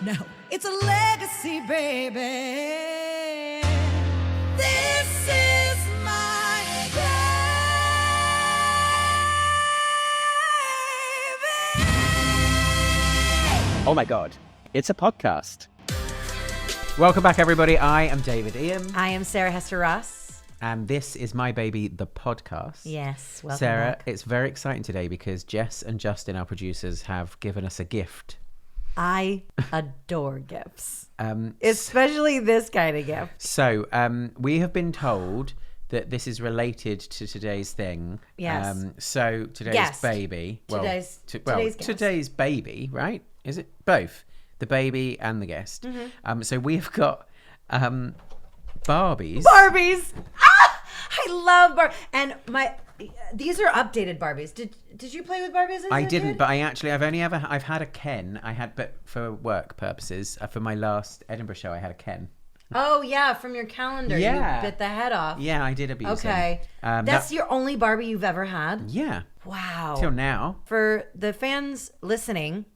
No, it's a legacy, baby. This is my baby. Oh my God, it's a podcast. Welcome back, everybody. I am David Ian. I am Sarah Hester Ross. And this is My Baby, the podcast. Yes, welcome Sarah, back. it's very exciting today because Jess and Justin, our producers, have given us a gift. I adore gifts, especially this kind of gift. So we have been told that this is related to today's thing. Yes. So today's Guest. baby. Today's guest. Today's baby, right? Is it both? The baby and the guest. Mm-hmm. So we've got Barbies. Barbies! Ah! I love Barbies. And these are updated Barbies. Did you play with Barbies as I a didn't, kid? but I've had a Ken. But for work purposes, for my last Edinburgh show, I had a Ken. Oh, yeah, from your calendar. Yeah. You bit the head off. Yeah, I did abuse him. Okay. That's your only Barbie you've ever had? Yeah. Wow. Till now. For the fans listening,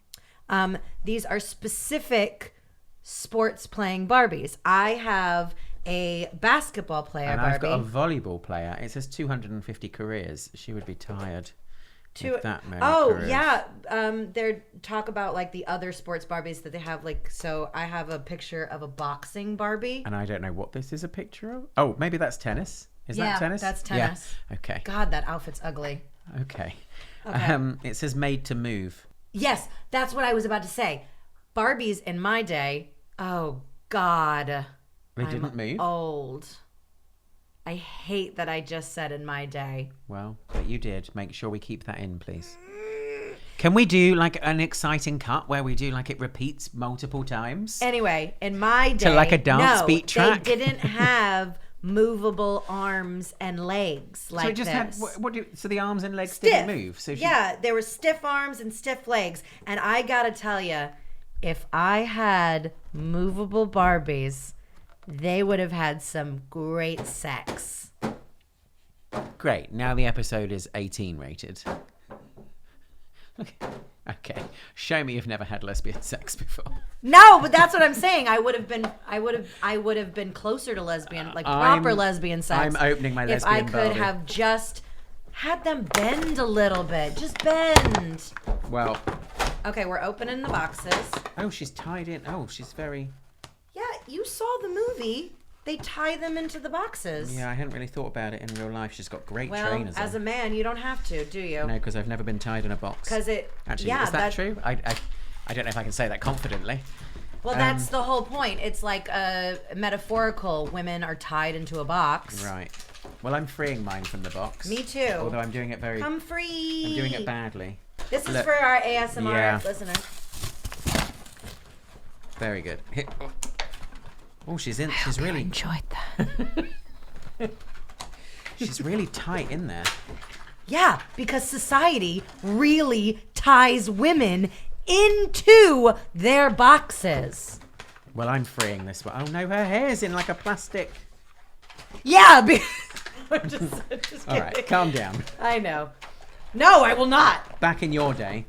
these are specific sports playing Barbies. I have a basketball player And Barbie. I've got a volleyball player. It says 250 careers. She would be tired. With that many careers. Yeah. They talk about like the other sports Barbies that they have. Like, so I have a picture of a boxing Barbie. And I don't know what this is a picture of. Oh, maybe that's tennis. Is that tennis? That's tennis. Yeah. Okay. God, that outfit's ugly. Okay. Okay. It says made to move. Yes, that's what I was about to say. Barbies in my day. Oh God. They didn't move? Old. I hate that I just said in my day. Well, but you did. Make sure we keep that in, please. Can we do like an exciting cut where we do like it repeats multiple times? Anyway, in my day, To like a dance beat track? They didn't have movable arms and legs like so it just this. so the arms and legs Stiff. didn't move. So yeah, there were stiff arms and stiff legs. And I gotta tell you, if I had movable Barbies, they would have had some great sex. Great. Now the episode is 18 rated. Okay. Show me you've never had lesbian sex before. No, but that's what I'm saying. I would have been closer to lesbian, like proper lesbian sex. I'm opening my if lesbian I could Barbie. have just had them bend a little bit. Just bend. Well. Okay, we're opening the boxes. Oh, she's tied in. Oh, she's very... Yeah, you saw the movie. They tie them into the boxes. Yeah, I hadn't really thought about it in real life. She's got great well, trainers as on. a man, you don't have to, do you? No, because I've never been tied in a box. Actually, is that true? I don't know if I can say that confidently. Well, that's the whole point. It's like metaphorical. Women are tied into a box. Right. Well, I'm freeing mine from the box. Me too. Although I'm doing it very... I'm free. I'm doing it badly. This is for our ASMR listeners. Very good. Oh, she's in. She's really enjoyed that. She's really tight in there. Yeah, because society really ties women into their boxes. Well, I'm freeing this one. Oh no, her hair's in like a plastic. Yeah, I'm just kidding. All right, calm down. I know. No, I will not. Back in your day.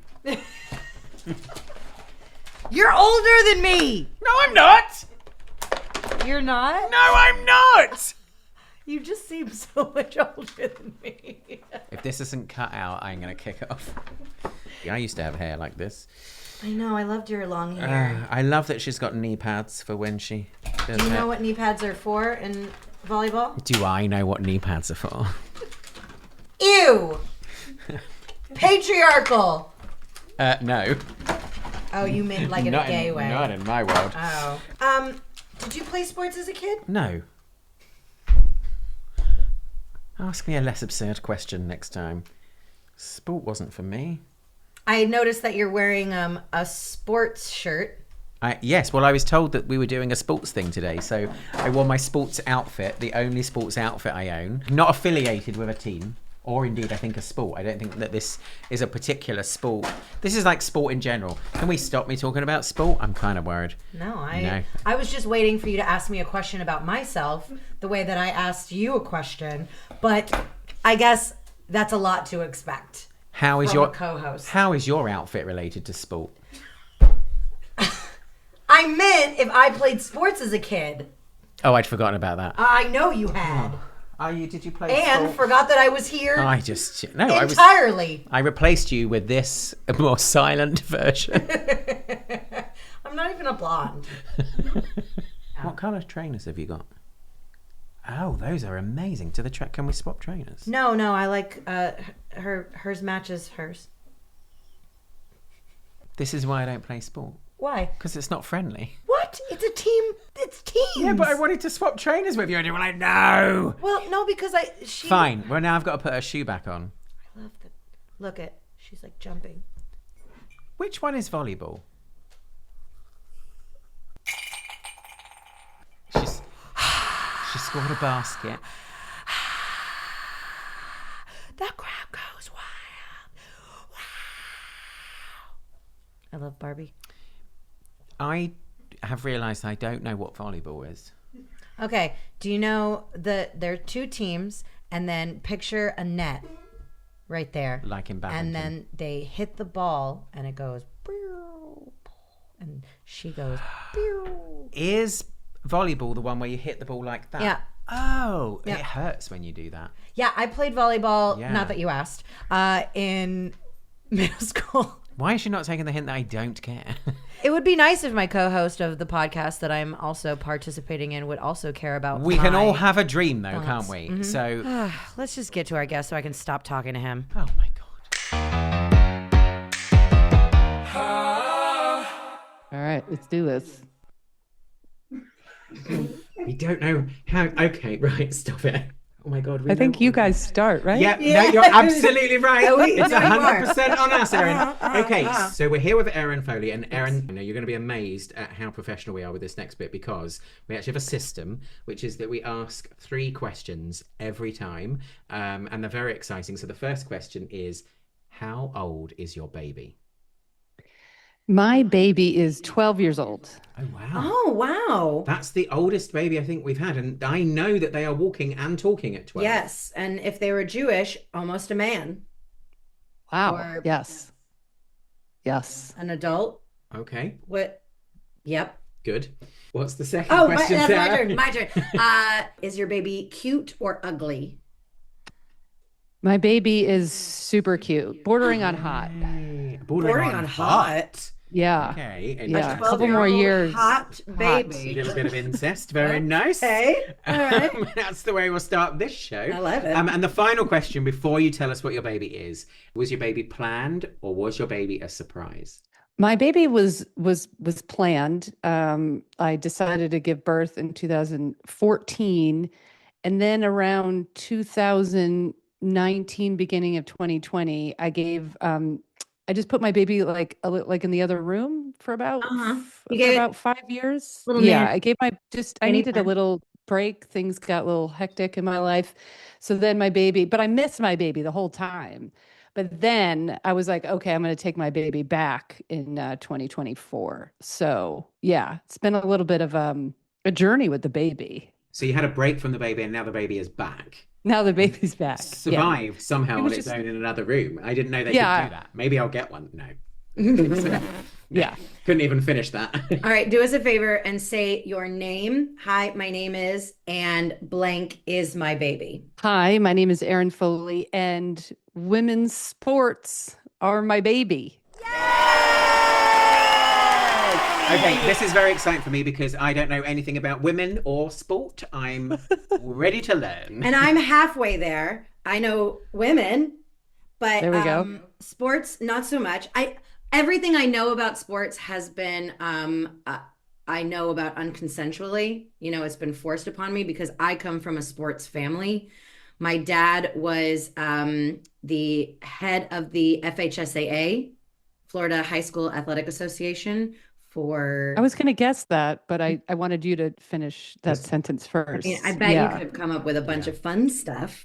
You're older than me. No, I'm not. You're not? No, I'm not. You just seem so much older than me. If this isn't cut out, I'm going to kick it off. Yeah, I used to have hair like this. I know, I loved your long hair. I love that she's got knee pads for when she does Do you hair. know what knee pads are for in volleyball? Do I know what knee pads are for? Ew! Patriarchal! No. Oh, you mean like in a gay way? Not in my world. Oh. Did you play sports as a kid? No. Ask me a less absurd question next time. Sport wasn't for me. I noticed that you're wearing a sports shirt. Yes, well, I was told that we were doing a sports thing today, so I wore my sports outfit, the only sports outfit I own. Not affiliated with a team, or indeed, I think, a sport. I don't think that this is a particular sport. This is like sport in general. Can we stop me talking about sport? I'm kind of worried. No, I was just waiting for you to ask me a question about myself, the way that I asked you a question, but I guess that's a lot to expect. How is from your a co-host? How is your outfit related to sport? I meant if I played sports as a kid. Oh, I'd forgotten about that. I know you had. Did you play And sport? forgot that I was here entirely. I I replaced you with this more silent version. I'm not even a blonde. What colour trainers have you got? Oh, those are amazing. To the track, can we swap trainers? No, I like hers matches hers. This is why I don't play sport. Why? Because it's not friendly. What? It's a team. It's teams. Yeah, but I wanted to swap trainers with you, and you were like, no. Well, no, because she. Fine. Well, now I've got to put her shoe back on. I love the look at. She's like jumping. Which one is volleyball? She scored a basket. The crowd goes wild. Wow. I love Barbie. I have realised I don't know what volleyball is. Okay. Do you know there are two teams, and then picture a net right there. Like in badminton. And then they hit the ball, and it goes, and she goes, Is volleyball the one where you hit the ball like that? Yeah. Oh, Yeah. it hurts when you do that. Yeah, I played volleyball, Yeah. not that you asked, in middle school. Why is she not taking the hint that I don't care? It would be nice if my co-host of the podcast that I'm also participating in would also care about We can my all have a dream, though, thoughts. can't we? So, Let's just get to our guest so I can stop talking to him. oh my god. All right, let's do this. We don't know how. Okay, right, stop it. Oh my god. I think you guys start, right? Yeah, no, you're absolutely right. It's no, you are. 100% on us, Erin. Okay, so we're here with Erin Foley, and Erin, you know, you're going to be amazed at how professional we are with this next bit, because we actually have a system, which is that we ask 3 questions every time, and they're very exciting. So the first question is, how old is your baby? My baby is 12 years old. Oh wow. Oh, wow. That's the oldest baby I think we've had, and I know that they are walking and talking at 12. Yes, and if they were Jewish, almost a man. Wow. Or- Yes. Yes. An adult. Okay, What? Yep. good. What's the second Oh, question, that's my Sarah? turn. My turn. Is your baby cute or ugly? My baby is super cute, bordering on hot. Bordering on hot. Yeah. Okay. Yeah. interesting. A couple more years. Hot A baby. little bit of incest. Very nice. Okay. All right. That's the way we'll start this show. I love it. And the final question before you tell us what your baby is: was your baby planned, or was your baby a surprise? My baby was planned. I decided to give birth in 2014, and then around 2019, beginning of 2020, I just put my baby like in the other room for about You for gave it about 5 years. little Yeah, nap. I gave I needed a Anytime. little break. Things got a little hectic in my life. So then but I missed my baby the whole time. But then I was like, okay, I'm going to take my baby back in 2024. So yeah, it's been a little bit of a journey with the baby. So you had a break from the baby, and now the baby is back. Now the baby's back. Yeah. Survived somehow It on was its just- own in another room. I didn't know they Yeah. could do that. Maybe I'll get one. No. Yeah. Couldn't even finish that. All right, do us a favor and say your name. Hi, my name is, and blank is my baby. Hi, my name is Erin Foley, and women's sports are my baby. Okay, this is very exciting for me because I don't know anything about women or sport. I'm ready to learn. And I'm halfway there. I know women, but There we go. sports not so much. Everything I know about sports has been I know about unconsensually. You know, it's been forced upon me because I come from a sports family. My dad was the head of the FHSAA, Florida High School Athletic Association. I was going to guess that, but I wanted you to finish that sentence first. I mean, I bet you could have come up with a bunch of fun stuff.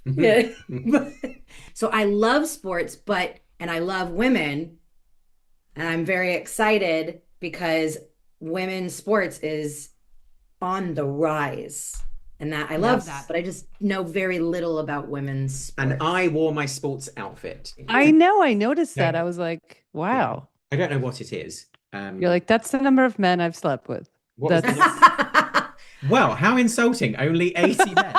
So I love sports, and I love women, and I'm very excited because women's sports is on the rise. And that I love that, but I just know very little about women's sports. And I wore my sports outfit. I know. I noticed that. Yeah. I was like, wow. I don't know what it is. You're like, that's the number of men I've slept with. What was That's the well, how insulting. Only 80 men.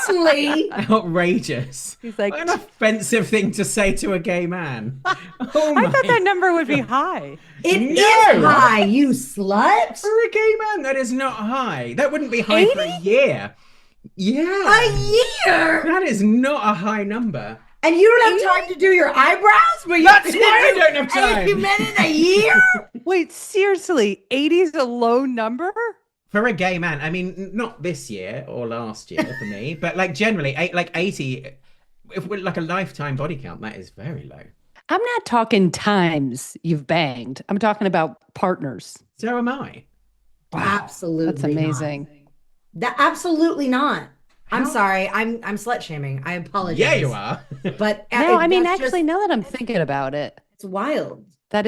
Only. Outrageous. He's like, What an offensive thing to say to a gay man. Oh I thought my that number would be high. It is No. high, you slut. For a gay man, that is not high. That wouldn't be high for a year. Yeah. A year. That is not a high number. And you don't have time to do your eyebrows? But That's why I don't have time. 80 men in a year? Wait, seriously, 80 is a low number? For a gay man, I mean, not this year or last year for me, but like generally, like 80, if we're like a lifetime body count, that is very low. I'm not talking times you've banged. I'm talking about partners. So am I. Absolutely. That's amazing. Not. Absolutely not. I'm sorry. I'm slut shaming. I apologize. Yeah, you are. But No, I mean, that's actually, just- now that I'm thinking about it, it's wild. now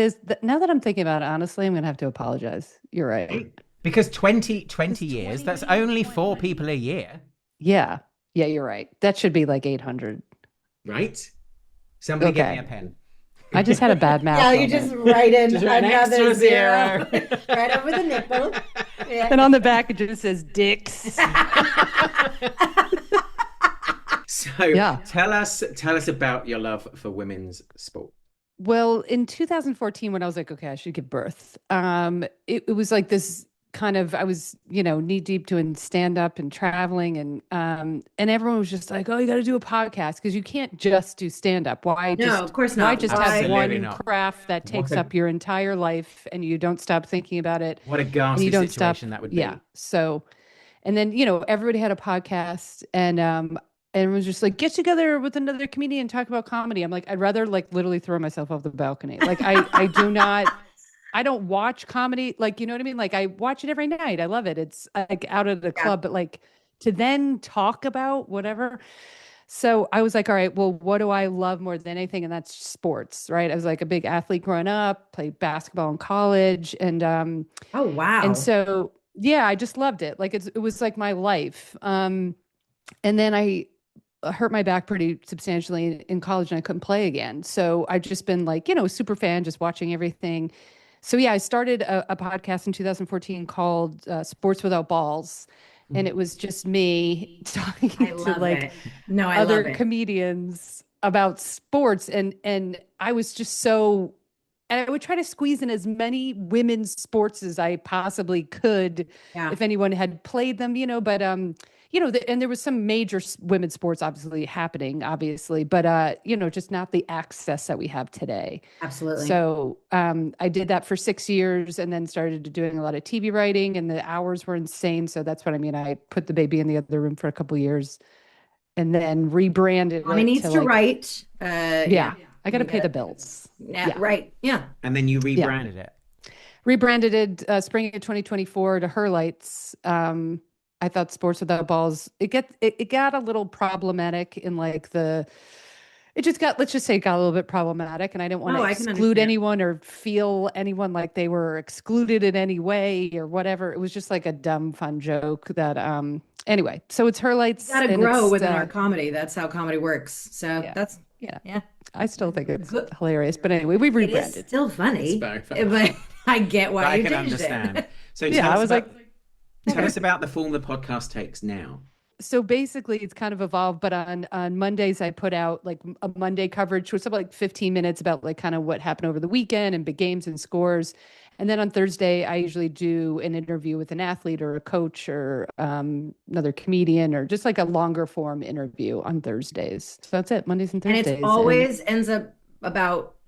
that I'm thinking about it, honestly, I'm going to have to apologize. You're right. Because 20 years, that's only 4 people a year, Yeah. Yeah, you're right. That should be like 800. right? Somebody give Okay. me a pen. I just had a bad math. Yeah, you moment. just write in Just write an another extra zero. zero. Right over the nipple. Yeah. And on the back, it just says dicks. So Yeah. tell us about your love for women's sport. Well, in 2014, when I was like, okay, I should give birth, it was like this kind of, I was, knee deep doing stand up and traveling, and everyone was just like, oh, you got to do a podcast because you can't just do stand up. Why? No, of course Why not. just have Absolutely one not. craft that takes What a- up your entire life and you don't stop thinking about it? What a And ghastly you don't situation stop. that would be. Yeah. So, and then, everybody had a podcast, and everyone was just like, get together with another comedian, talk about comedy. I'm like, I'd rather like literally throw myself off the balcony. Like I do not, I don't watch comedy. Like, you know what I mean? Like I watch it every night. I love it. It's like out of the club, but like to then talk about whatever. So I was like, all right, well, what do I love more than anything? And that's sports, right? I was like a big athlete growing up, played basketball in college. And, Oh, wow. and so, yeah, I just loved it. Like it was like my life. And then I hurt my back pretty substantially in college and I couldn't play again. So I've just been like, super fan, just watching everything. So yeah, I started a podcast in 2014 called Sports Without Balls. And it was just me talking I to love like it. No, I other love it. comedians about sports. And I was just so, and I would try to squeeze in as many women's sports as I possibly could Yeah. if anyone had played them, but and there was some major women's sports obviously happening, obviously, but just not the access that we have today. Absolutely. So I did that for 6 years and then started doing a lot of TV writing, and the hours were insane. So that's what I mean. I put the baby in the other room for a couple of years and then rebranded Mommy it needs to like, write. Yeah, I got to pay the bills. Yeah, right. Yeah. And then you rebranded it. Rebranded it spring of 2024 to Herlights. I thought Sports Without Balls, it got a little problematic in like let's just say it got a little bit problematic, and I didn't want Oh, to I can exclude understand. anyone or feel anyone like they were excluded in any way or whatever. It was just like a dumb, fun joke that, anyway, so it's Herlights. Got to and grow it's, within our comedy. That's how comedy works. So Yeah. that's, Yeah. yeah. I still think it's hilarious, but anyway, we It is rebranded. still funny. It's very funny. But I get why But I you can changed understand. it. So Yeah, tell I us was about, tell us about the form the podcast takes now. So basically it's kind of evolved, but on Mondays I put out like a Monday coverage, which was about like 15 minutes about like kind of what happened over the weekend and big games and scores. And then on Thursday, I usually do an interview with an athlete or a coach or another comedian or just like a longer form interview on Thursdays. So that's it, Mondays and And Thursdays. it's always ends up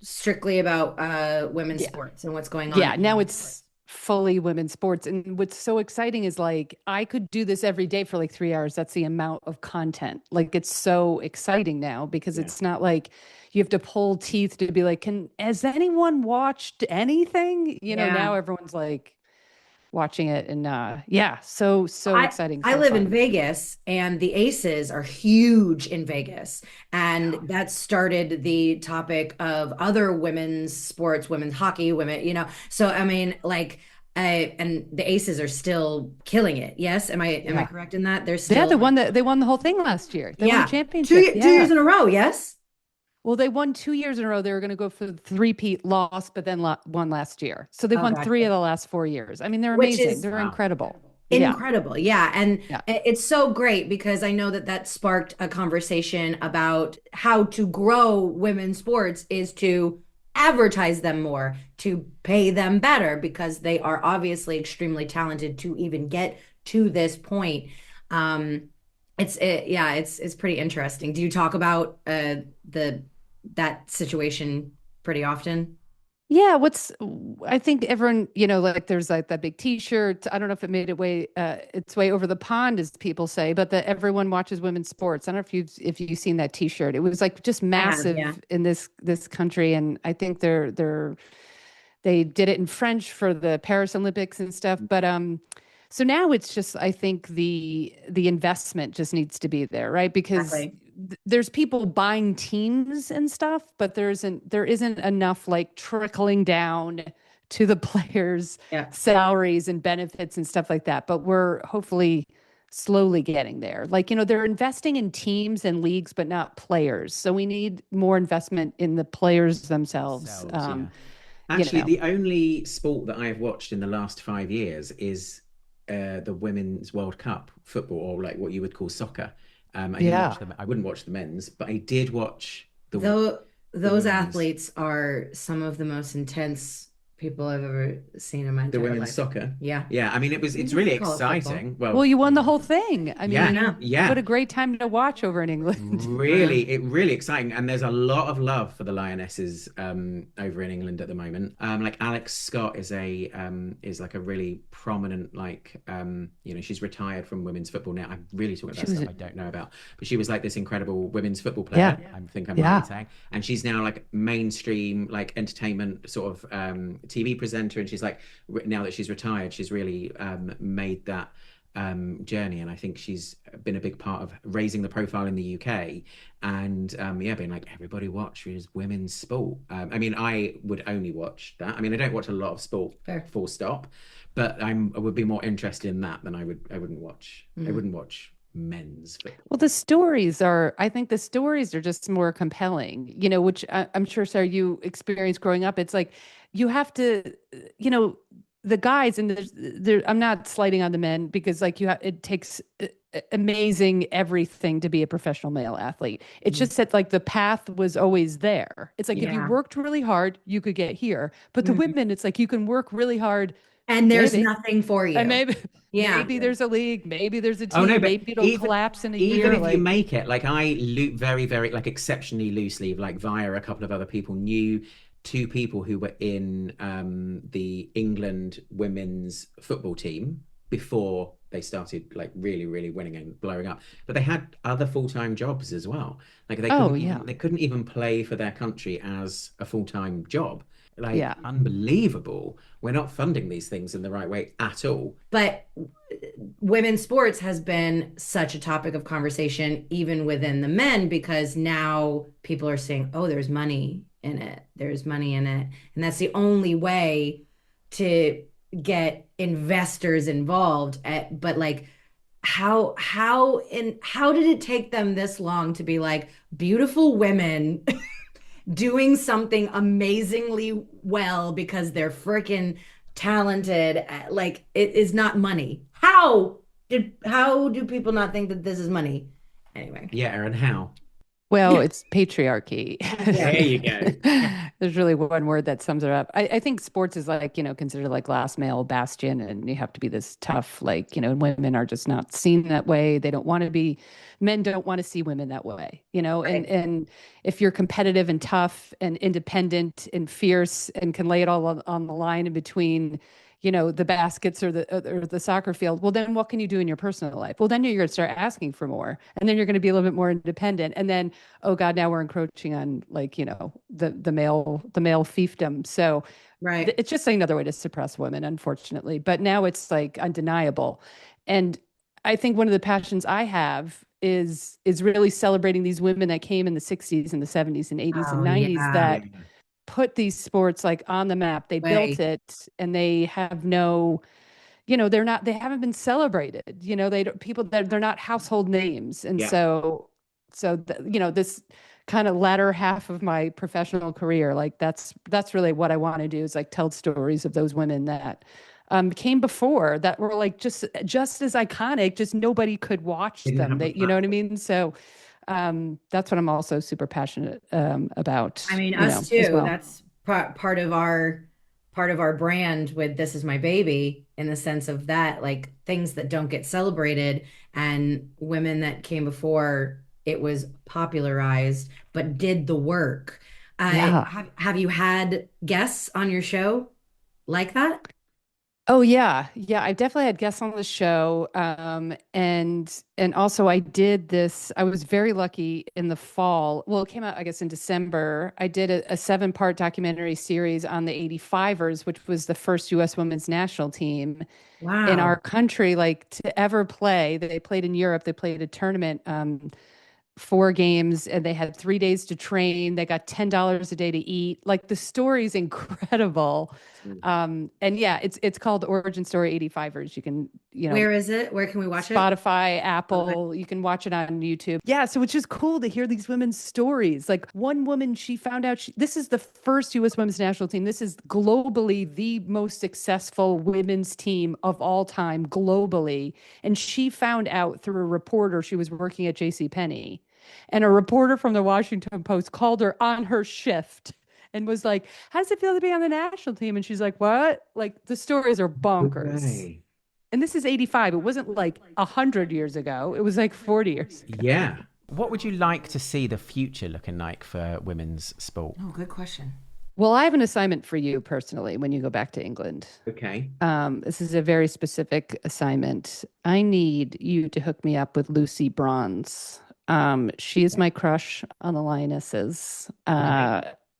strictly about women's sports and what's going on. Yeah, now it's fully women's sports. And what's so exciting is like I could do this every day for like 3 hours. That's the amount of content. Like it's so exciting now because it's not like you have to pull teeth to be like, has anyone watched anything? Yeah. Now everyone's like watching it and so exciting. I so live in fun. Vegas, and the Aces are huge in Vegas, and that started the topic of other women's sports, women's hockey, women. So I mean, like, and the Aces are still killing it. Yes, am I correct in that? They're still Yeah, they won the whole thing last year. They won the championship. 2 years in a row. Yes. Well, they won 2 years in a row. They were going to go for the three-peat, lost, but then won last year. So they've Oh, won three gotcha. of the last 4 years. I mean, they're Which amazing. is They're Wow. incredible. Yeah. incredible. Yeah. And Yeah. it's so great because I know that that sparked a conversation about how to grow women's sports is to advertise them more, to pay them better because they are obviously extremely talented to even get to this point. Um, yeah, it's pretty interesting. Do you talk about the that situation pretty often? Yeah, I think everyone, like there's like that big T-shirt. I don't know if it made its way over the pond, as people say, but that everyone watches women's sports. I don't know if you've seen that T-shirt. It was like just I have, yeah. massive in this country, and I think they did it in French for the Paris Olympics and stuff. But so now it's just, I think the investment just needs to be there, right? Because Exactly. there's people buying teams and stuff, but there isn't enough like trickling down to the players' Yeah. salaries and benefits and stuff like that. But we're hopefully slowly getting there. Like, they're investing in teams and leagues, but not players. So we need more investment in the players themselves. Selves, yeah. You Actually, know. the only sport that I've watched in the last 5 years is the Women's World Cup football, or like what you would call soccer. I didn't Yeah. watch I wouldn't watch the men's, but I did watch Though those women's- athletes are some of the most intense people I've ever seen in my the entire women's life. soccer. Yeah. Yeah, I mean, it's You really could call it football. exciting. Well, you won the whole thing. I mean, yeah, yeah. what a great time to watch over in England. Really exciting, and there's a lot of love for the Lionesses over in England at the moment. Like Alex Scott is like a really prominent, like she's retired from women's football now. I'm really talking about stuff I don't know about, but she was like this incredible women's football player. Yeah. I think I'm Yeah. right saying, and she's now like mainstream, like entertainment sort of TV presenter, and she's like now that she's retired, she's really made that journey, and I think she's been a big part of raising the profile in the UK, and being like, everybody watch women's sport. I mean, I would only watch that. I mean, I don't watch a lot of sport, Fair. full stop, but I would be more interested in that than I wouldn't watch. I wouldn't watch men's football. Well, I think the stories are just more compelling, which I'm sure, Sarah, you experienced growing up. It's like you have to, the guys, and I'm not slighting on the men because like it takes amazing everything to be a professional male athlete. It's just that like the path was always there. It's like if you Yeah. worked really hard, you could get here. But the women, it's like you can work really hard And there's Maybe. nothing for you. and maybe Yeah. maybe there's a league, maybe there's a team, Oh no, but maybe it'll collapse in a year. even if like, you make it, like I very, very, like exceptionally loosely, like via a couple of other people, knew two people who were in the England women's football team before they started like really, really winning and blowing up. But they had other full-time jobs as well. Like they couldn't even play for their country as a full-time job. Like Yeah. unbelievable. We're not funding these things in the right way at all. But women's sports has been such a topic of conversation, even within the men, because now people are saying, oh, there's money in it. There's money in it. And that's the only way to get investors involved. But like, how did it take them this long to be like beautiful women doing something amazingly well because they're freaking talented? Like, it is not money. How do people not think that this is money? Anyway. Yeah, Erin, how? Well, it's patriarchy. There you go. There's really one word that sums it up. I think sports is like, considered like last male bastion, and you have to be this tough, like, women are just not seen that way. They don't want to be, men don't want to see women that way, Right. and if you're competitive and tough and independent and fierce and can lay it all on the line in between, the baskets or the soccer field, well, then what can you do in your personal life? Well, then you're going to start asking for more, and then you're going to be a little bit more independent. And then, oh God, now we're encroaching on like, the male fiefdom. So Right. it's just another way to suppress women, unfortunately. But now it's like undeniable. And I think one of the passions I have is really celebrating these women that came in the 60s and the 70s and 80s and Oh, 90s yeah. that put these sports like on the map. They built it, and they have no, they haven't been celebrated. They don't, people that they're not household names. And Yeah. so this kind of latter half of my professional career. Like that's really what I want to do, is like tell stories of those women that came before, that were like just as iconic, just nobody could watch Didn't them. have They, the you know what I mean? So that's what I'm also super passionate about. I mean, you us know, as too. well. That's part of our brand with This Is My Baby, in the sense of that, like things that don't get celebrated and women that came before it was popularized but did the work. Yeah. Have you had guests on your show like that? Oh yeah. Yeah, I definitely had guests on the show. And also I did this, I was very lucky in the fall. Well, it came out, I guess, in December. I did a 7-part documentary series on the 85ers, which was the first US women's national team in our Wow. country, like to ever play. They played in Europe. They played a tournament, 4 games, and they had 3 days to train. They got $10 a day to eat. Like the story's incredible. And yeah, it's called Origin Story 85ers. You can, Where is it? Where can we watch it? Spotify, Apple, you can watch it on YouTube. Yeah, so it's just cool to hear these women's stories. Like one woman, she found out this is the first US women's national team. This is globally the most successful women's team of all time globally. And she found out through a reporter. She was working at JCPenney. And a reporter from the Washington Post called her on her shift and was like, how does it feel to be on the national team? And she's like, what? Like the stories are bonkers. Right. And this is 85. It wasn't like 100 years ago. It was like 40 years ago. Yeah. What would you like to see the future looking like for women's sport? Oh, good question. Well, I have an assignment for you personally when you go back to England. Okay. This is a very specific assignment. I need you to hook me up with Lucy Bronze. She is my crush on the Lionesses.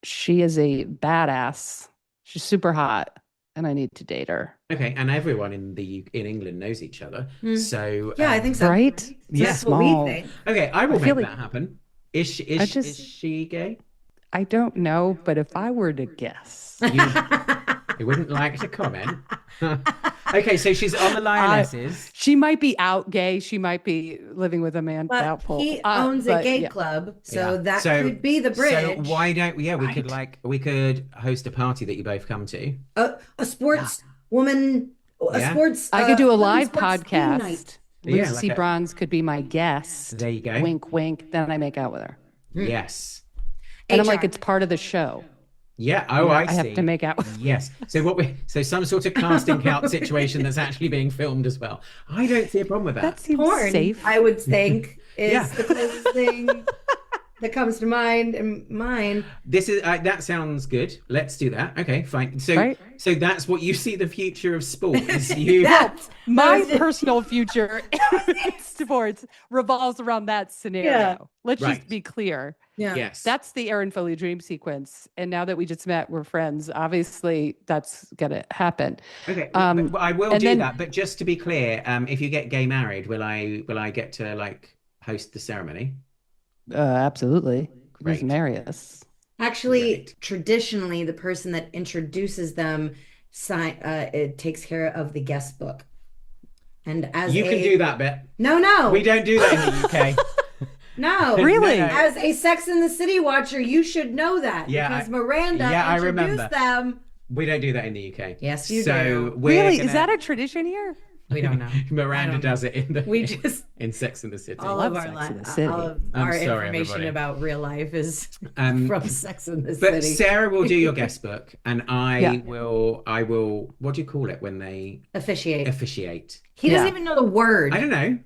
She is a badass. She's super hot, and I need to date her. Okay, and everyone in England knows each other. So Yeah, I think so. Right? That's what we Small. think. okay, I will I feel make like- that happen. Is she is she gay? I don't know, but if I were to guess, You wouldn't like to comment. Okay, so she's on the Lionesses. she might be out gay. She might be living with a man. But Doubtful. he owns a But gay yeah. club, so Yeah. that So- could be the bridge. So why don't we Right. we could host a party that you both come to. A sports woman, a Yeah. sports. I could do a women's live sports theme podcast. night. Yeah, Lucy like a- Bronze could be my guest. There you go. Wink, wink. Then I make out with her. Yes. And I'm HR. like, it's part of the show. Yeah. Oh, I see. have to make out with Yes. So some sort of casting couch situation that's actually being filmed as well. I don't see a problem with that. That seems Porn, safe. I would think, is Yeah. the closest thing that comes to mind. And mine. This is that sounds good. Let's do that. Okay, fine. So Right. so that's what you see the future of sport is you. That's My that was it. personal future in sports revolves around that scenario. Yeah. Let's Right. just be clear. Yeah. Yes. That's the Erin Foley dream sequence. And now that we just met, we're friends. Obviously, that's going to happen. okay. um, but I will and do then- that. But just to be clear, if you get gay married, will I get to like host the ceremony? Absolutely. Great. Please marry us. Actually, Right. traditionally, the person that introduces them it takes care of the guest book. And as You can do that bit. No, We don't do that in the UK. no. Really? No. As a Sex and the City watcher, you should know that Yeah, because I- Miranda yeah, I introduced remember. them. We don't do that in the UK. Yes, you so do. We're Really? gonna- Is that a tradition here? We don't know. Miranda does it in the We just in Sex and the City. all love of our Sex and the li- City. all of I'm our sorry, information everybody. about real life is Um, from Sex and the But City. Sarah will do your guest book, and I Yeah. will. What do you call it when they Officiate. officiate? He doesn't Yeah. even know the word. I don't know.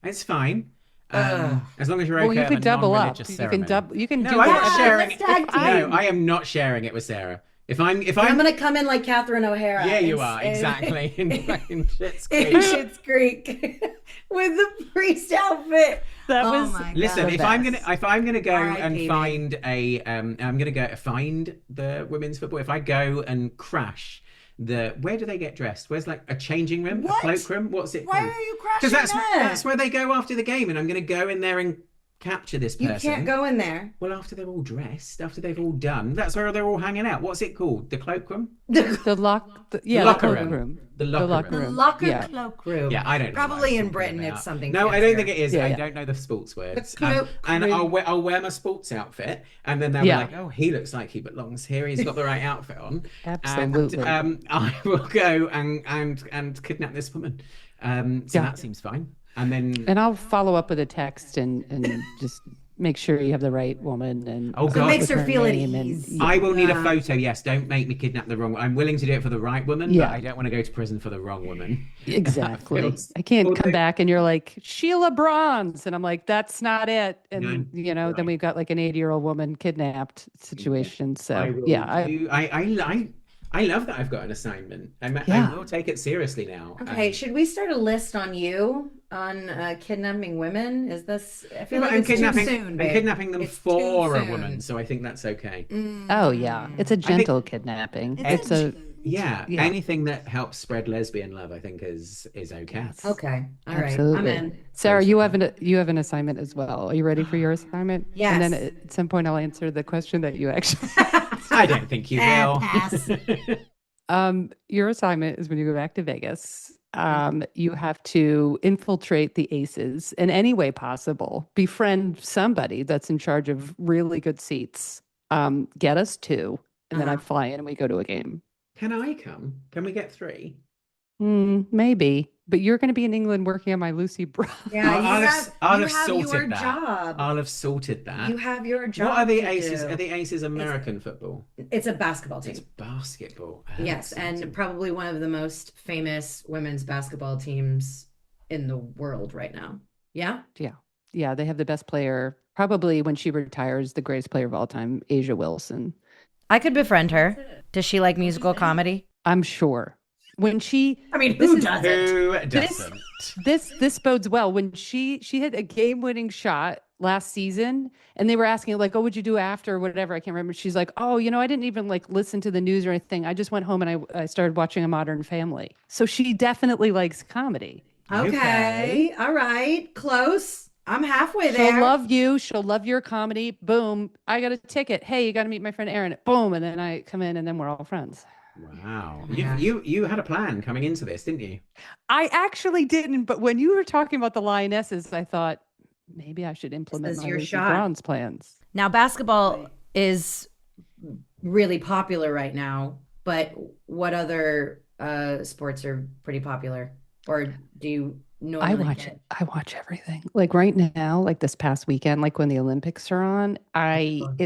It's fine. As long as you're okay. Well, you at could a double up. non-religious You ceremony. can double. You can No, do I'm whatever. not sharing let's it. tag team. No, I am not sharing it with Sarah. If I'm I'm gonna come in like Catherine O'Hara. yeah, you in- are in- exactly in Schitt's in Creek. Schitt's Creek with the priest outfit. That Oh was my God. Listen, the if I'm best. gonna go and R.I.P. find I'm gonna go find the women's football. If I go and crash where do they get dressed? Where's like a changing room, What? a cloakroom? What's it Why called? are you crashing Because that? that's where they go after the game, and I'm gonna go in there and capture this person. You can't go in there. Well, after they're all dressed, after they've all done, that's where they're all hanging out. What's it called? The cloakroom? The locker cloakroom. room. The locker The room. locker Yeah. cloakroom. Yeah, I don't know. Probably what I'm in talking Britain about. it's something. No, I don't think fancier. it is. Yeah, I yeah. don't know the sports words. The cloakroom. And I'll wear my sports outfit, and then they'll be Yeah. like, "Oh, he looks like he belongs here. He's got the right outfit on." Absolutely. And I will go and kidnap this woman. So that seems fine. And then And I'll follow up with a text and just make sure you have the right woman. And Oh, So God. it makes with her feel at name and- ease. I will need a photo. Yes, don't make me kidnap the wrong one. I'm willing to do it for the right woman, Yeah. but I don't want to go to prison for the wrong woman. Exactly. feels- I can't well, come back and you're like, Sheila Bronze. And I'm like, that's not it. And, No, then we've got like an 80-year-old woman kidnapped situation. So, I will do. I love that I've got an assignment. I will take it seriously now. Okay, should we start a list on you on kidnapping women? Is this? I feel like I'm it's too kidnapping. soon, I'm babe. kidnapping them It's for too a soon. woman, so I think that's okay. Oh, yeah. It's a gentle kidnapping. It's a. Yeah, Yeah. anything that helps spread lesbian love, I think, is okay. Okay, all right, Absolutely. I'm in. Sarah, you have an assignment as well. Are you ready for your assignment? Yes. And then at some point I'll answer the question that you actually. I don't think you will. Pass. Your assignment is when you go back to Vegas. You have to infiltrate the aces in any way possible. Befriend somebody that's in charge of really good seats. Get us 2, and then I fly in and we go to a game. Can I come? Can we get 3? Maybe, but you're going to be in England working on my Lucy Brown. Yeah, I'll you have have sorted your that. job. I'll have sorted that. You have your job. What are the to aces? do. Are the aces American football? It's a basketball team. It's basketball. Oh, Yes, exciting. and probably one of the most famous women's basketball teams in the world right now. Yeah? Yeah, they have the best player, probably when she retires, the greatest player of all time, Asia Wilson. I could befriend her. Does she like musical comedy? I'm sure. When she, I mean, This who is- doesn't? Who doesn't? this bodes well. When she hit a game-winning shot last season, and they were asking like, "Oh, what'd you do after?" Whatever, I can't remember. She's like, "Oh, I didn't even like listen to the news or anything. I just went home and I started watching A Modern Family." So she definitely likes comedy. Okay. All right. Close. I'm halfway there. She'll love you. She'll love your comedy. Boom. I got a ticket. Hey, you got to meet my friend Erin. Boom. And then I come in and then we're all friends. Wow. Yeah. You had a plan coming into this, didn't you? I actually didn't. But when you were talking about the Lionesses, I thought maybe I should implement is my your Lucy shot. Brown's plans. Now, basketball is Really popular right now, but what other sports are pretty popular? Or do you normally get? I watch everything. Like right now, like this past weekend, like when the Olympics are on, I Love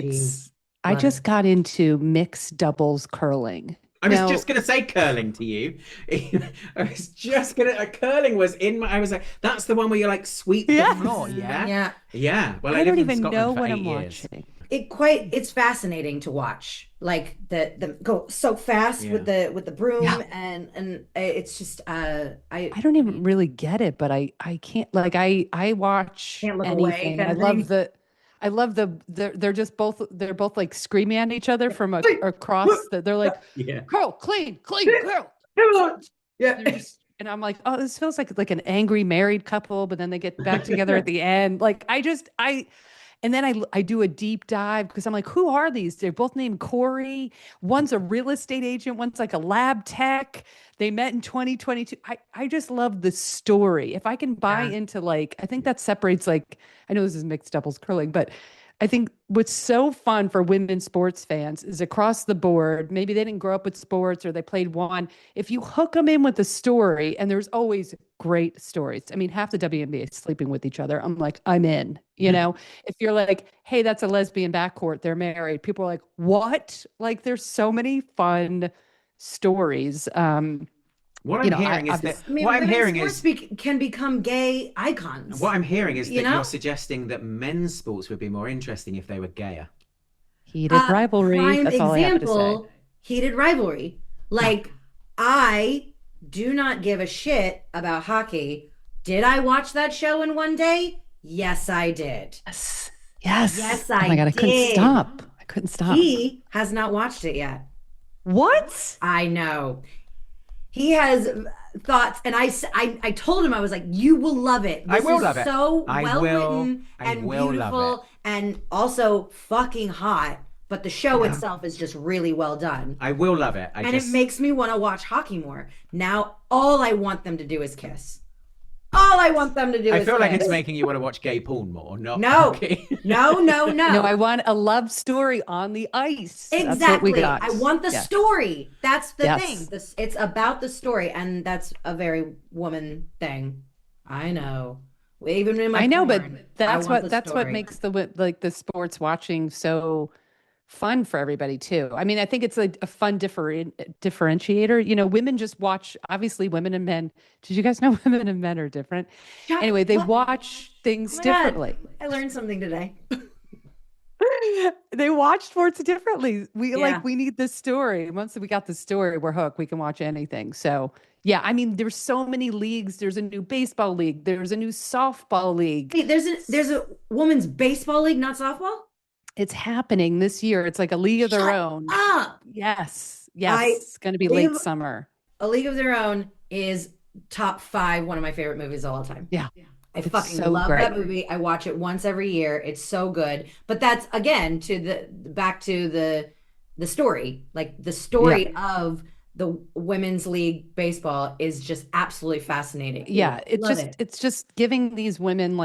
just it. got into mixed doubles curling. I was Now- just going to say curling to you. I was just going to... curling was in my... I was like, that's the one where you like sweep Yes. the floor, yeah? Yeah. Yeah. Well, I don't lived in even Scotland know for what 8 I'm years. watching. It's fascinating to watch. Like the go so fast with the broom Yeah. and it's just I don't even really get it, but I can't like I watch Can't look away anything. kind I of love thing? they're both like screaming at each other from across they're like, Yeah. girl, clean, girl. Yeah. They're just- and I'm like, oh, this feels like an angry married couple, but then they get back together at the end. Like and then I do a deep dive because I'm like, who are these? They're both named Corey. One's a real estate agent. One's like a lab tech. They met in 2022. I just love the story. If I can buy into like, I think that separates like, I know this is mixed doubles curling, but I think what's so fun for women sports fans is across the board, maybe they didn't grow up with sports or they played one. If you hook them in with the story, and there's always great stories. I mean, half the WNBA is sleeping with each other. I'm like, I'm in, if you're like, hey, that's a lesbian backcourt, they're married. People are like, what? Like there's so many fun stories. What I'm hearing is that... I mean, What I'm women's hearing sports is... can become gay icons. What I'm hearing is that You know? you're suggesting that men's sports would be more interesting if they were gayer. Heated rivalry. Prime That's all I have to say. example, heated rivalry. Like, I do not give a shit about hockey. Did I watch that show in one day? Yes, I did. Yes. Yes, Oh my I God, I couldn't did. stop. I couldn't stop. He has not watched it yet. What? I know. he has thoughts, and I told him, I was like, you will love it. I This will is love it. so I well will- written I and will love beautiful, and also fucking hot. But the show itself is just really well done. I will love it. And it makes me want to watch hockey more. Now, all I want them to do is kiss. All I want them to do I is feel like kiss. it's making you want to watch gay porn more, not No, hockey. no, no, no. No, I want a love story on the ice. Exactly. That's what we got. I want the Yes. story. That's the Yes. thing. It's about the story, and that's a very woman thing. I know. Even in my I know, but porn, I that's want what the story. makes the sports watching so fun for everybody too. I mean, I think it's like a fun differentiator. You know, women just watch, obviously women and men. Did you guys know women and men are different? Anyway, they watch things Oh my God. differently. I learned something today. They watch sports differently. We Yeah. we need this story. Once we got the story, we're hooked. We can watch anything. So yeah, I mean, there's so many leagues. There's a new baseball league. There's a new softball league. Wait, there's a women's baseball league, not softball? It's happening this year. It's like a league of their Shut own. up. Yes. I- It's going to be League late of- summer. A League of Their Own is top 5, one of my favorite movies of all time. Yeah. I It's fucking so love great. that movie. I watch it once every year. It's so good. But that's again back to the story. Like the story of the women's league baseball is just absolutely fascinating. Yeah. Love It's just giving these women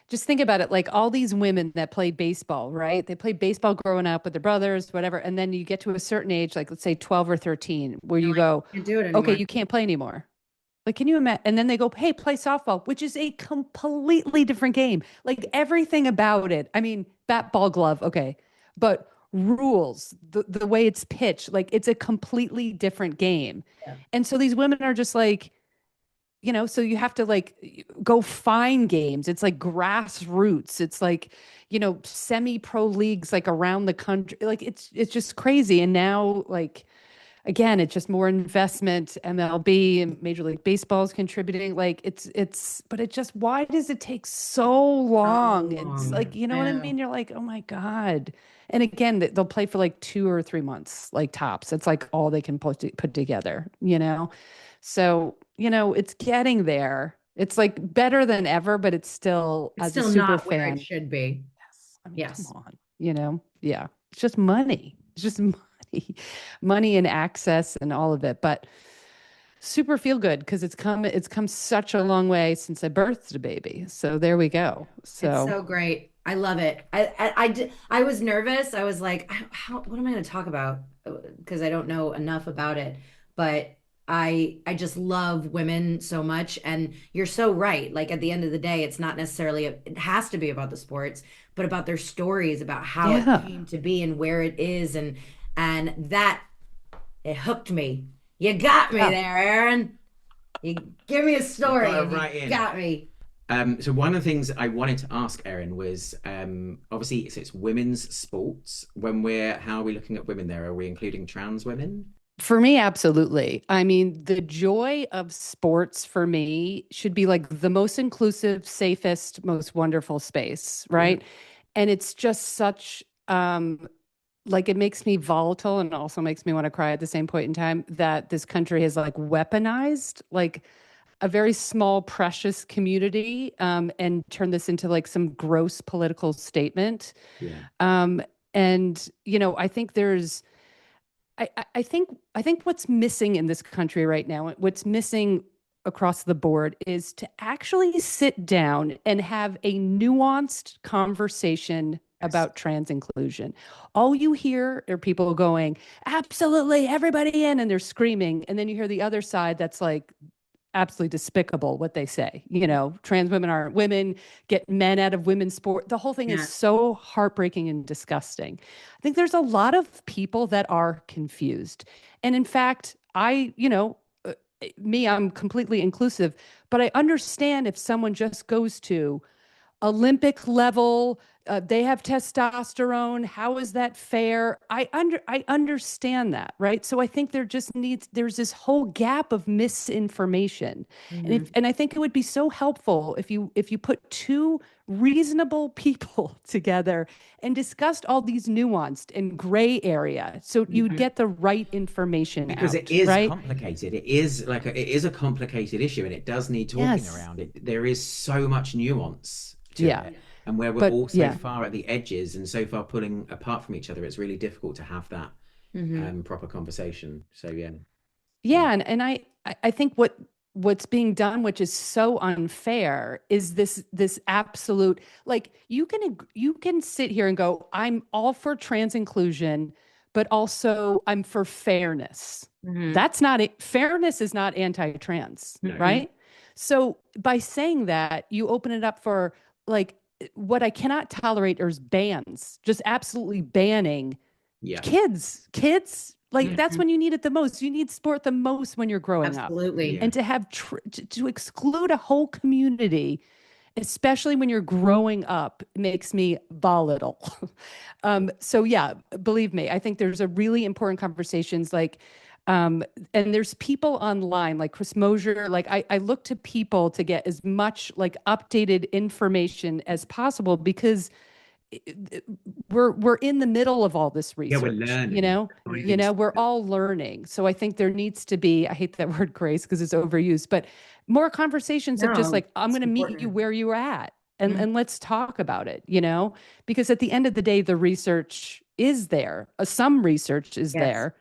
just think about it, like all these women that played baseball, right? They played baseball growing up with their brothers, whatever. And then you get to a certain age, like let's say 12 or 13, where you go, Can't do it anymore. okay, you can't play anymore. Like, can you imagine? And then they go, hey, play softball, which is a completely different game. Like everything about it. I mean, bat, ball, glove, okay. But rules, the way it's pitched, like it's a completely different game. Yeah. And so these women are just like, you know, so you have to like go find games. It's like grassroots. It's like, you know, semi-pro leagues like around the country. Like it's just crazy. And now like again, it's just more investment. MLB and Major League Baseball is contributing. Like but it just, why does it take so long? It's like, you know what I mean? You're like, oh my God. And again, they'll play for like 2 or 3 months, like tops. It's like all they can put together, you know? So, you know, it's getting there. It's like better than ever, but it's still, It's as still a super not where fan. it should be. Yes. I mean, Yes. come on, you know? Yeah. It's just money. It's just money and access and all of it. But super feel good because it's come such a long way since I birthed a baby. So there we go. So, It's so great. I love it. I was nervous. I was like, what am I going to talk about? Because I don't know enough about it. But I just love women so much. And you're so right. Like at the end of the day, it's not necessarily, it has to be about the sports, but about their stories, about how Yeah. it came to be and where it is. And that, it hooked me. You got me there, Erin. You give me a story. got it and right you in. got me. So one of the things I wanted to ask Erin was, obviously it's women's sports. How are we looking at women there? Are we including trans women? for me, absolutely. I mean, the joy of sports for me should be like the most inclusive, safest, most wonderful space, right? And it's just such like it makes me volatile and also makes me want to cry at the same point in time that this country has like weaponized like a very small, precious community and turned this into like some gross political statement. Yeah. And you know, I think there's I think what's missing in this country right now, what's missing across the board is to actually sit down and have a nuanced conversation about trans inclusion. All you hear are people going, absolutely, everybody in, and they're screaming. And then you hear the other side that's like absolutely despicable what they say. You know, trans women aren't women, get men out of women's sport. The whole thing is so heartbreaking and disgusting. I think there's a lot of people that are confused. And in fact, I'm completely inclusive, but I understand if someone just goes to Olympic level they have testosterone. How is that fair? I understand that, right? So I think there's this whole gap of misinformation. And I think it would be so helpful if you put two reasonable people together and discussed all these nuanced and gray area, so you'd get the right information Because out, it is right? complicated. It is a complicated issue, and it does need talking Yes. around it. There is so much nuance to Yeah. it, and where we're But all so yeah. far at the edges and so far pulling apart from each other, it's really difficult to have that proper conversation. So yeah. Yeah, and I think what's being done, which is so unfair, is this absolute, like, you can sit here and go, I'm all for trans inclusion, but also I'm for fairness. That's not it. Fairness is not anti-trans, right? So by saying that, you open it up for, like, what I cannot tolerate is bans, just absolutely banning Yeah. kids. Like, that's when you need it the most. You need sport the most when you're growing up. Absolutely. Yeah. And to have to exclude a whole community, especially when you're growing up, makes me volatile. So yeah, believe me, I think there's a really important conversations, like, and there's people online like Chris Mosier. Like, I look to people to get as much, like, updated information as possible, because we're in the middle of all this Yeah, we're research, learning. we're all learning. So I think there needs to be, I hate that word grace because it's overused, but more conversations of just No, like, I'm it's going to meet you important. where you're at, and let's talk about it, because at the end of the day, the research is there. Some research is Yes. there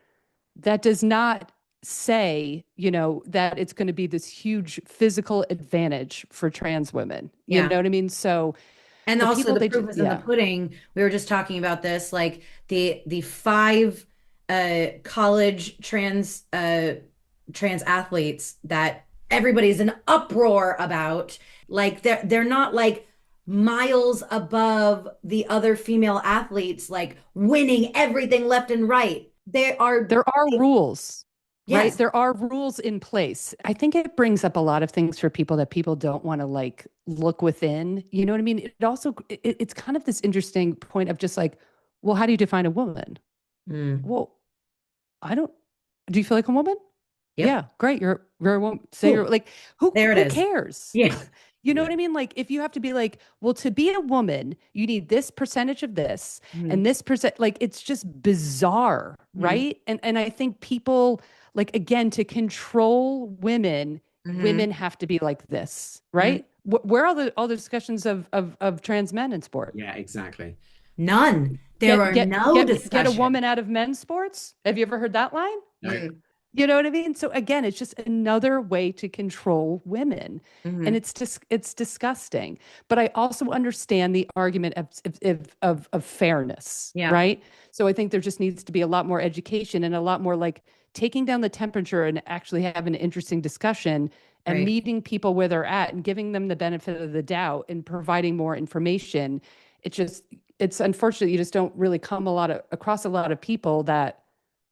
that does not say, that it's going to be this huge physical advantage for trans women. You Yeah. know what I mean? So, And the also people, the they proof ju- is in the yeah. pudding. We were just talking about this, like the five college trans athletes that everybody's in uproar about. Like, they're not like miles above the other female athletes, like winning everything left and right. There are rules, right? Yes. There are rules in place. I think it brings up a lot of things for people that people don't want to, like, look within. You know what I mean? It also, it's kind of this interesting point of just like, well, how do you define a woman? Well, do you feel like a woman? Yep. Yeah, great. You're a woman. Say Cool. you're like, who There it is. cares? Yeah. You know what I mean? Like, if you have to be like, well, to be a woman, you need this percentage of this and this percent, like, it's just bizarre, right? And I think people, like, again, to control women, women have to be like this, right? Where are all the discussions of trans men in sport? Yeah, exactly. None. There are no discussions. Get a woman out of men's sports. Have you ever heard that line? No. You know what I mean? So again, it's just another way to control women, and it's disgusting. But I also understand the argument of fairness, right? So I think there just needs to be a lot more education and a lot more, like, taking down the temperature and actually having an interesting discussion and meeting people where they're at and giving them the benefit of the doubt and providing more information. It's unfortunate you just don't really come across a lot of people that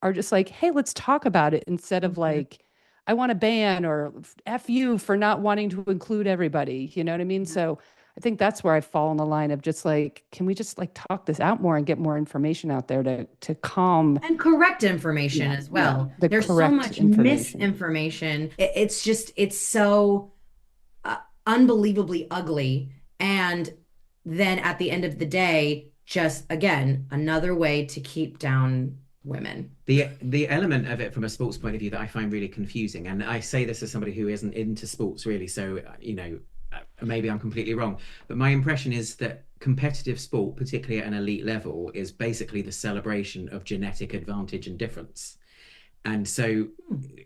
are just like, hey, let's talk about it, instead of like, I want to ban, or F you for not wanting to include everybody. You know what I mean? So I think that's where I fall in the line of just like, can we just, like, talk this out more and get more information out there to calm and correct information as well. the There's so correct much information. misinformation. It's so unbelievably ugly. And then at the end of the day, just, again, another way to keep down women. The element of it from a sports point of view that I find really confusing, and I say this as somebody who isn't into sports really, so maybe I'm completely wrong, but my impression is that competitive sport, particularly at an elite level, is basically the celebration of genetic advantage and difference. And so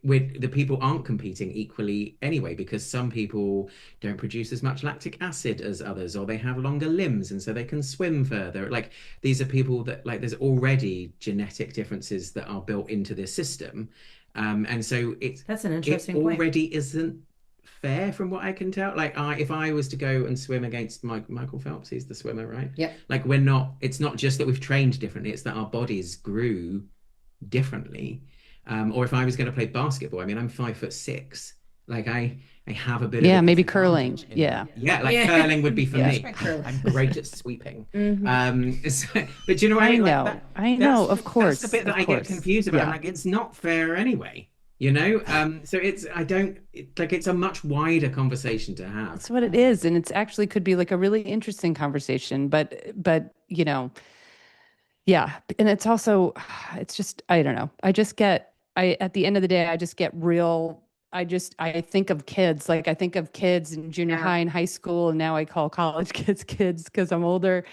the people aren't competing equally anyway, because some people don't produce as much lactic acid as others, or they have longer limbs and so they can swim further. Like, these are people that, like, there's already genetic differences that are built into this system. And so that's an interesting point. Already isn't fair from what I can tell. Like, if I was to go and swim against Michael Phelps, he's the swimmer, right? Yep. Like, it's not just that we've trained differently, it's that our bodies grew differently. Or if I was going to play basketball, I mean, I'm 5'6". Like, I I have a bit of Yeah, a maybe disadvantage curling. in Yeah. that. Yeah, like Yeah. curling would be for Yeah. me. Curling. I'm great at sweeping. Mhm. But do you know what I I mean? Like know. that, I know. Of that's course. the bit that Of I get course. confused about. I'm Yeah. like, it's not fair anyway. So it's a much wider conversation to have. That's what it is. And it's actually could be like a really interesting conversation, but yeah. And it's also, it's just, I don't know. At the end of the day, I just get real, I think of kids, like I think of kids in junior Yeah. high and high school. And now I call college kids because I'm older,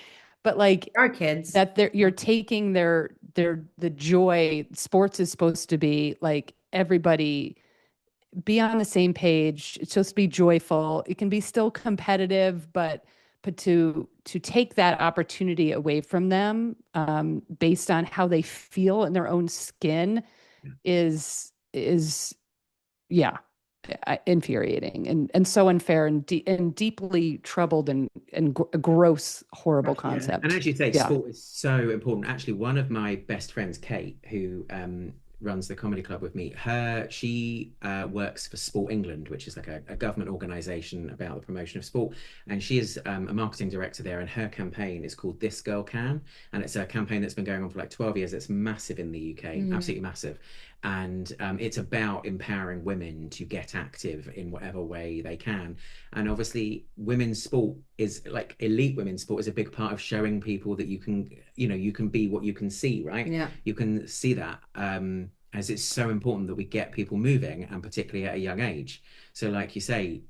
but like Our kids. that you're taking the joy. Sports is supposed to be like everybody be on the same page. It's supposed to be joyful. It can be still competitive, but to take that opportunity away from them based on how they feel in their own skin is yeah, infuriating and so unfair and deeply troubled and a gross, horrible Yeah. concept. And as you say, Yeah. sport is so important. Actually, one of my best friends, Kate, who runs the comedy club with me, she works for Sport England, which is like a government organization about the promotion of sport. And she is a marketing director there, and her campaign is called This Girl Can. And it's a campaign that's been going on for like 12 years. It's massive in the UK, absolutely massive. And it's about empowering women to get active in whatever way they can. And obviously women's sport is like elite women's sport is a big part of showing people that you can be what you can see, right? Yeah. You can see that as it's so important that we get people moving, and particularly at a young age. So like you say,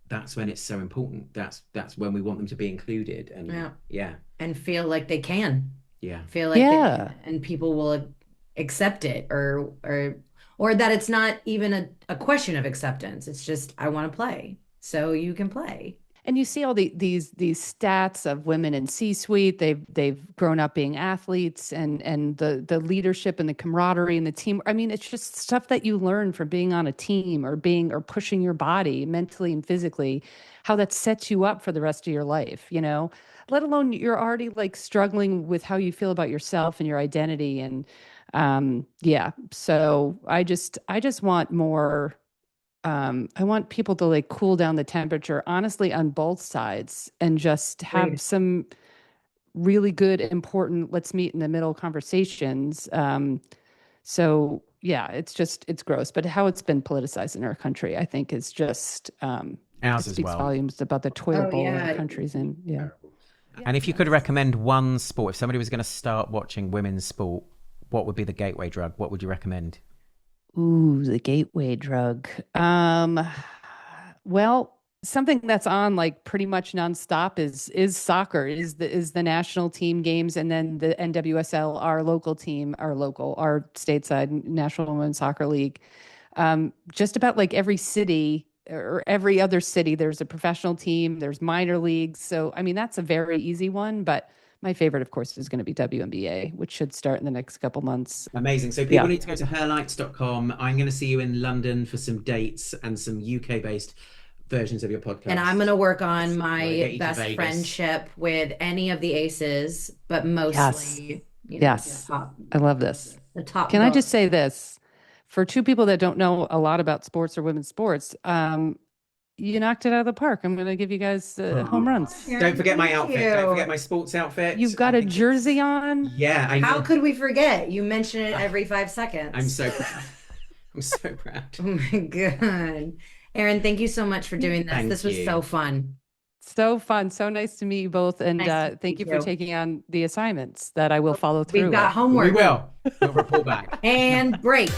that's when it's so important. That's when we want them to be included. And yeah. And feel like they can. Yeah. Feel like Yeah. and people will accept it or that it's not even a question of acceptance. It's just I want to play, so you can play. And you see all these stats of women in C-suite. They've grown up being athletes, and the leadership and the camaraderie and the team. I mean, it's just stuff that you learn from being on a team or pushing your body mentally and physically, how that sets you up for the rest of your life, let alone you're already like struggling with how you feel about yourself and your identity. And so I just want more. I want people to like cool down the temperature, honestly, on both sides, and just have Great. some really good, important, let's meet in the middle conversations. So yeah, it's gross, but how it's been politicized in our country, I think is just, Ours it as speaks well. volumes about the toilet bowl yeah. our country's in. Yeah. And if you could recommend one sport, if somebody was going to start watching women's sport, what would be the gateway drug? What would you recommend? Ooh, the gateway drug. Well, something that's on like pretty much nonstop is soccer, is the national team games, and then the NWSL, our stateside National Women's Soccer League. Just about like every city or every other city, there's a professional team, there's minor leagues. So, I mean, that's a very easy one, but my favorite, of course, is going to be WNBA, which should start in the next couple months. Amazing. So people need to go to herlights.com. I'm going to see you in London for some dates and some UK-based versions of your podcast. And I'm going to work on my get you to best Vegas. friendship with any of the aces, but mostly, Yes. the top. I love this. The top. Can I vote. just say this? For two people that don't know a lot about sports or women's sports, you knocked it out of the park. I'm going to give you guys home runs. Don't forget my Thank outfit. you. Don't forget my sports outfit. You've got I a think jersey on. Yeah, I know. How could we forget? You mention it every 5 seconds. I'm so proud. I'm so proud. Oh my God. Erin, thank you so much for doing this. Thank This was you. so fun. So fun. So nice to meet you both. And Nice to thank meet you for you. taking on the assignments that I will follow through We've got with. homework. We will. We'll report back. And break.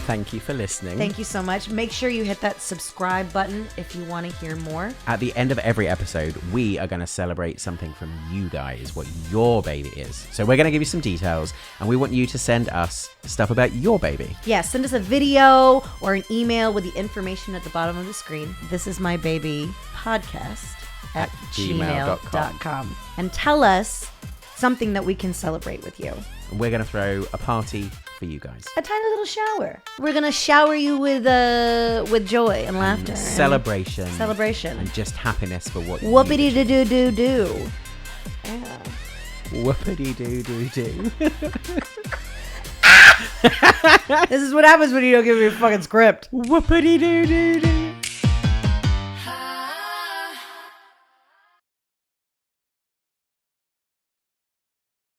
Thank you for listening. Thank you so much. Make sure you hit that subscribe button if you want to hear more. At the end of every episode, we are going to celebrate something from you guys, what your baby is. So we're going to give you some details, and we want you to send us stuff about your baby. Yeah, send us a video or an email with the information at the bottom of the screen. This is my baby podcast at gmail.com. And tell us something that we can celebrate with you. We're going to throw a party for you guys. A tiny little shower. We're gonna shower you with joy and laughter, Celebration. and just happiness for what whoopity doo doo doo doo. Yeah. Whoopity doo doo doo. This is what happens when you don't give me a fucking script. Whoopity doo doo doo.